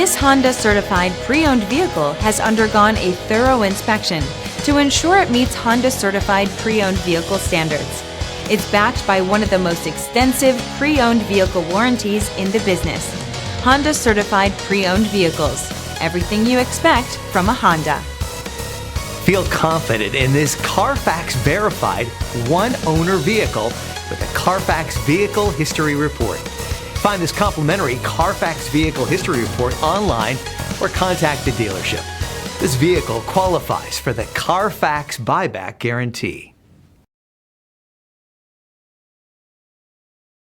This Honda certified pre-owned vehicle has undergone a thorough inspection to ensure it meets Honda certified pre-owned vehicle standards. It's backed by one of the most extensive pre-owned vehicle warranties in the business. Honda certified pre-owned vehicles. Everything you expect from a Honda. Feel confident in this CARFAX verified one-owner vehicle with a CARFAX Vehicle History Report. Find this complimentary CARFAX Vehicle History Report online or contact the dealership. This vehicle qualifies for the CARFAX Buyback Guarantee.